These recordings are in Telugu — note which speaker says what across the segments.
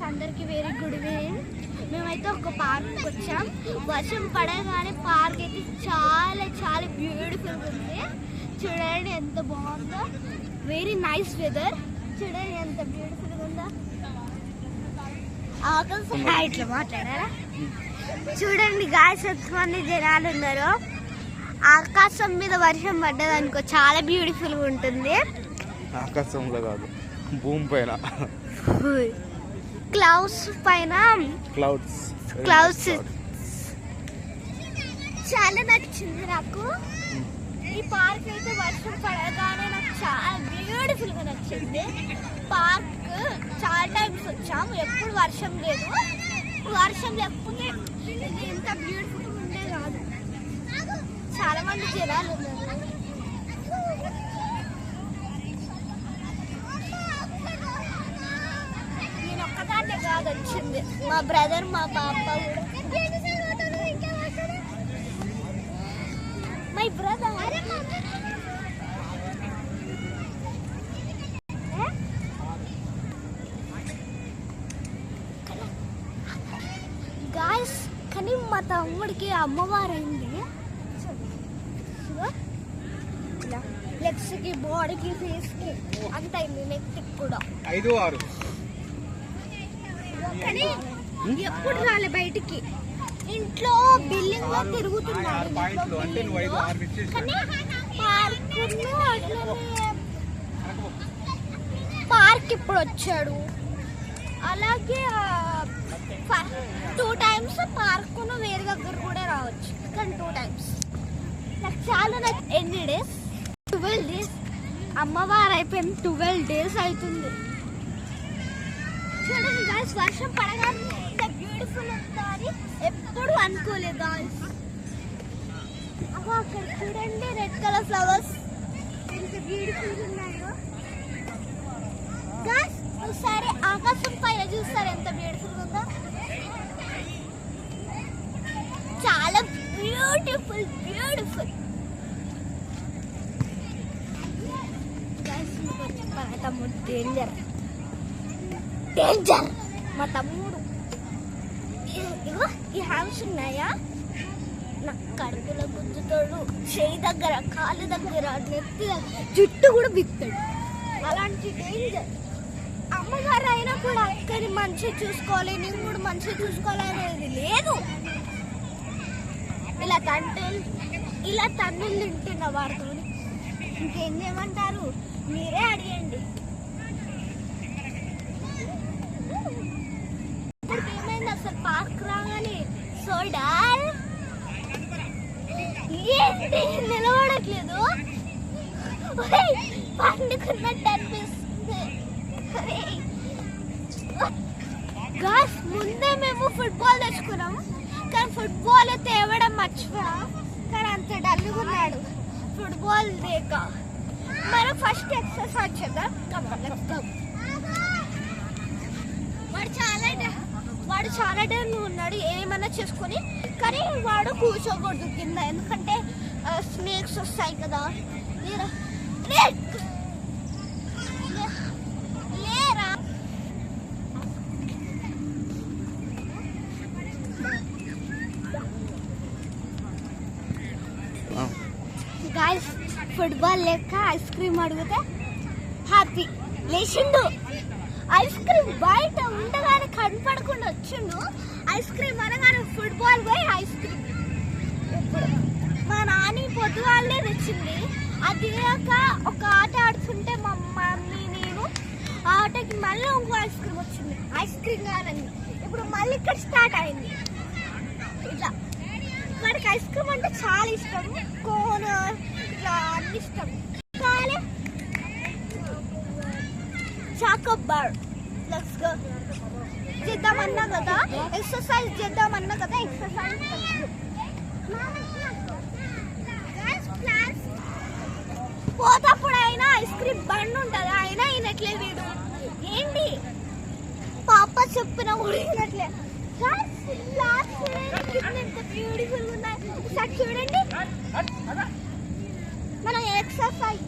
Speaker 1: అందరికి వెరీ గుడ్ ఈవినింగ్. మేమైతే ఒక పార్క్ వచ్చాం. వర్షం పడగానే పార్క్ అయితే చాలా చాలా బ్యూటిఫుల్గా ఉంది. చూడండి ఎంత బాగుందో, వెరీ నైస్ వెదర్. చూడండి ఎంత బ్యూటిఫుల్గా ఉందో. ఆకాశం ఇట్లా మాట్లాడారా? చూడండి గాయస్ ఎంతమంది జనాలు ఉన్నారు. ఆకాశం మీద వర్షం పడ్డది అనుకో చాలా బ్యూటిఫుల్గా ఉంటుంది.
Speaker 2: ఆకాశంలో కాదు, భూమి పైన,
Speaker 1: క్లౌడ్స్ పైన, క్లౌడ్స్ చాలా నచ్చింది నాకు. ఈ పార్క్ అయితే వర్షం పడగానే నాకు చాలా బ్యూటిఫుల్గా నచ్చింది. పార్క్ చాలా టైమ్స్ వచ్చాము, ఎప్పుడు వర్షం లేదు. వర్షం లేకపోతే ఇది ఎంత బ్యూటిఫుల్గా ఉండే కాదు. చాలా మంది జనాలు ఉన్నారు. నేను ఒక్కదాన్నే కాదు వచ్చింది, మా బ్రదర్ మా పాప కూడా. My brother guys. కానీ మా తమ్ముడికి అమ్మవారైంది. లెగ్స్ కి, బాడీకి, ఫేస్ కి అంత అయింది. నెక్ కూడా
Speaker 2: 5, 6.
Speaker 1: కానీ ఎప్పుడు రాలే బయటికి. ఇంట్లో బిల్డింగ్ లో తిరుగుతున్నాడు. పార్క్ ఇప్పుడు వచ్చాడు. అలాగే 2 times పార్క్ వేరే దగ్గర కూడా రావచ్చు. కానీ 2 times నాకు చాలా ఎన్ని డేస్? 12 days. అమ్మవారు అయిపోయింది, 12 days అవుతుంది. చూడండి గాయస్, వర్షం పడగానే ఇంత బ్యూటిఫుల్ ఉంటుంది ఎప్పుడు అనుకోలేదు గాయస్. అక్కడ చూడండి రెడ్ కలర్ ఫ్లవర్స్ ఎంత బ్యూటిఫుల్ ఉన్నాయో. గాయస్ ఒకసారి ఆకాశం పైన చూస్తారు ఎంత బ్యూటిఫుల్ ఉందో. చాలా బ్యూటిఫుల్ బ్యూటిఫుల్. మా తమ్ముడు డేంజర్ డేంజర్. మా తమ్ముడు ఈ హ్యాండ్స్ ఉన్నాయా, నా కడుపులో గుంజుతాడు. చేయి దగ్గర, కాలు దగ్గర, నెత్తి, జుట్టు కూడా బిక్తాడు. అలాంటి డేంజర్. అమ్మగారు అయినా కూడా అక్కని మంచిగా చూసుకోవాలి, నేను కూడా మంచిగా చూసుకోవాలి అనేది లేదు. ఇలా తండ్రులు తింటున్న వారితో ఇంకేం చేయమంటారు మీరే అడిగండి. ఏమైంది అసలు పార్క్ రాగానే? సో డాల్ ఏంటి నిలబడట్లేదు? పండుకున్నట్టు అనిపిస్తుంది. గాస్ ముందే మేము ఫుట్బాల్ తెచ్చుకున్నాము, కానీ ఫుట్బాల్ తేవడం మర్చిపోయా. కానీ అంత డల్గా ఉన్నాడు ఫుట్బాల్ లేక. మనం ఫస్ట్ ఎక్సర్సైజ్ చేద్దాం. వాడు చాలా టైం ఉన్నాడు ఏమన్నా చేసుకొని, కానీ వాడు కూర్చోకూడదు కింద, ఎందుకంటే స్నేక్స్ వస్తాయి కదా. లేరా గాయస్, ఫుట్బాల్ లేక ఐస్ క్రీమ్ అడిగితే హ్యాపీ లేచిండు. ఐస్ క్రీమ్ బయట ఉండగానే కనపడకుండా వచ్చిండు. ఐస్ క్రీమ్ అనగానే ఫుట్బాల్ పోయి ఐస్ క్రీమ్. ఇప్పుడు మా నాని పొద్దుగాలనే తెచ్చింది. అది ఒక ఆట ఆడుతుంటే మా మమ్మీ నేను ఆ ఆటకి మళ్ళీ ఇంకో ఐస్ క్రీమ్ వచ్చింది. ఐస్ క్రీమ్ కాదండి, ఇప్పుడు మళ్ళీ ఇక్కడ స్టార్ట్ అయింది. ఇట్లా వాడికి ఐస్ క్రీమ్ అంటే చాలా ఇష్టం. కోన్ ఇట్లా అన్ని ఇష్టం. కానీ చాకోబార్ లెట్స్ గో చేద్దామన్నా కదా, ఎక్సర్సైజ్ చేద్దామన్నా కదా, ఎక్సర్సైజ్ పోతప్పుడు అయినా ఐస్ క్రీమ్ బండ్ ఉంటుంది, అయినా అయినట్లే వీడు. ఏంటి పాప చెప్పిన కూడా అయినట్లే. ఎంత బ్యూటిఫుల్ ఉన్నాయి చూడండి. మనం ఎక్సర్సైజ్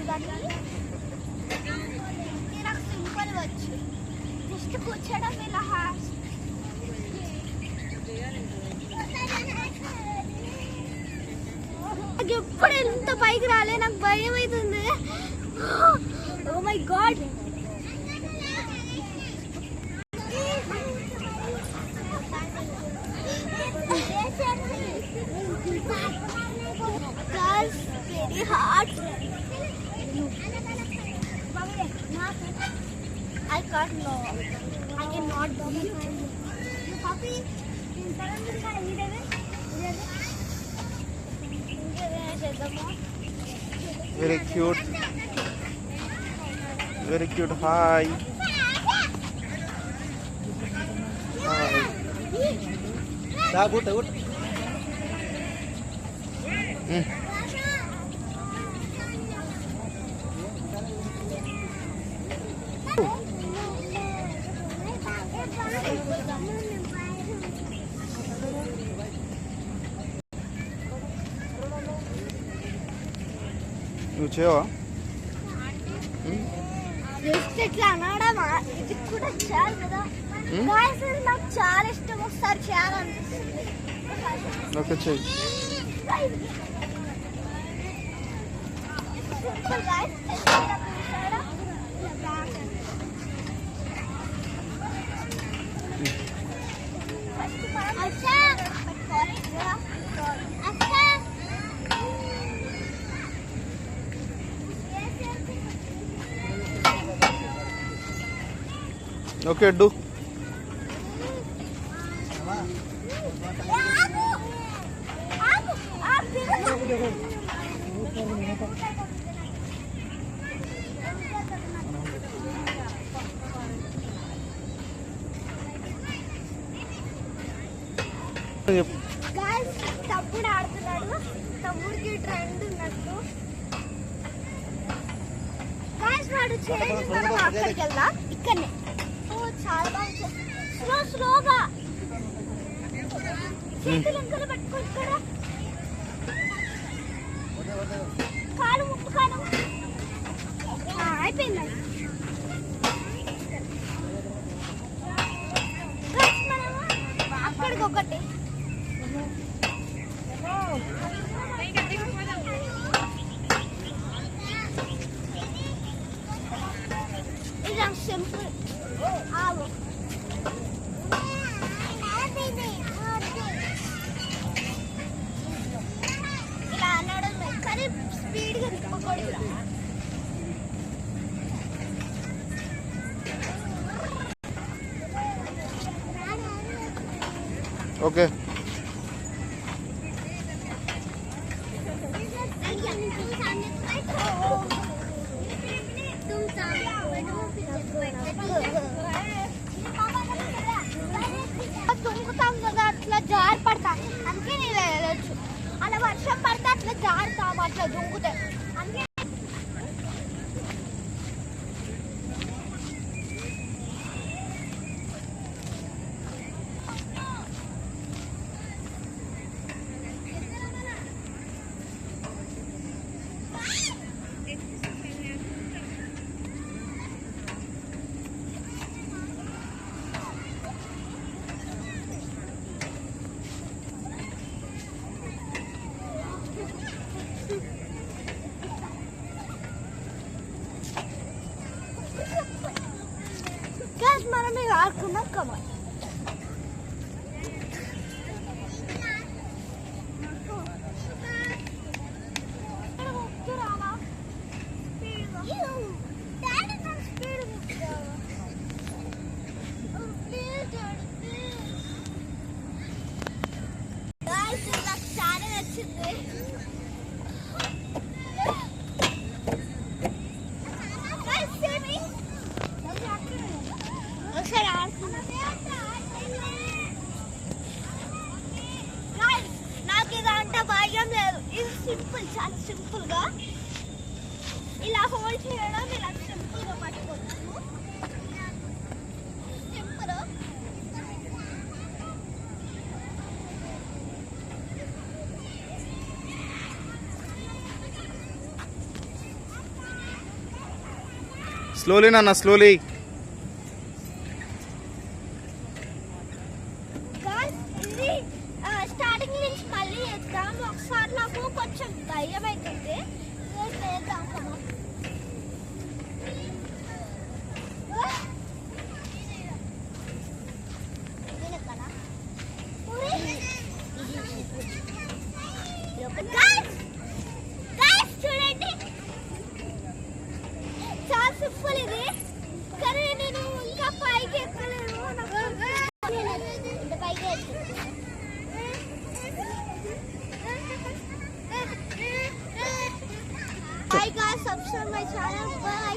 Speaker 1: రాదు కానీ నాకు సింపుల్ వచ్చు. జస్ట్ కూర్చోడం ఇలా నాకు ఎప్పుడు ఎంత పైకి రాలే, నాకు భయం అవుతుంది. Oh my God. Very hard. I can't know. I cannot do it. Puppy,
Speaker 2: very cute. Very cute. Hi. Hi. Good. నువ్వు చేయవా?
Speaker 1: ఇట్లా అనడమా? ఇది కూడా చాలు కదా. నాకు చాలా ఇష్టం, ఒకసారి చేయాలనిపిస్తుంది.
Speaker 2: ఓకే చెయ్యి. Okay do.
Speaker 1: తమ్ముడు ఆడుతున్నాడు, తమ్ముడికి ట్రెండ్ ఉన్నట్టు. వాడు చేయండి, మనం అక్కడికి వెళ్దాం. ఇక్కడనే చాలా బాగా స్లోగా చేతులు ఇంకా పట్టుకో. ఇక్కడ కాలు ముప్పు కాలం అయిపోయింది. అక్కడికి ఒకటి ఇది సింపుల్. ఇలా అనడమే కానీ స్పీడ్గా తిప్పకూడదు.
Speaker 2: ఓకే
Speaker 1: దుంకుతాం కదా, అట్లా జారి పడతాం. అందుకే నేను వెళ్ళొచ్చు. అలా వర్షం పడితే అట్లా జారుతాం, అట్లా దుంకుతే. అందుకే మనం ఆడుకున్నాం కమల్. చాలా నచ్చింది. నాకు ఇదంతా భయం లేదు. ఇది సింపుల్, చాలా సింపుల్ గా ఇలా హోల్డ్ చేయడం, ఇలా సింపుల్ గా పట్టుకోవచ్చు. సింపుల్.
Speaker 2: స్లోలీ నాన్న స్లోలీ.
Speaker 1: గాయ్స్ ఇది స్టార్టింగ్ నుంచి మళ్ళీ చేద్దాం. ఒకసారి నాకు కొంచెం భయం అవుతుంది. చేద్దాం కదా. చూడండి చాలా సింపుల్ ఇది, కానీ నేను ఇంకా పైకి ఎక్కలేను. పైకి Hi guys, subscribe my channel. Bye.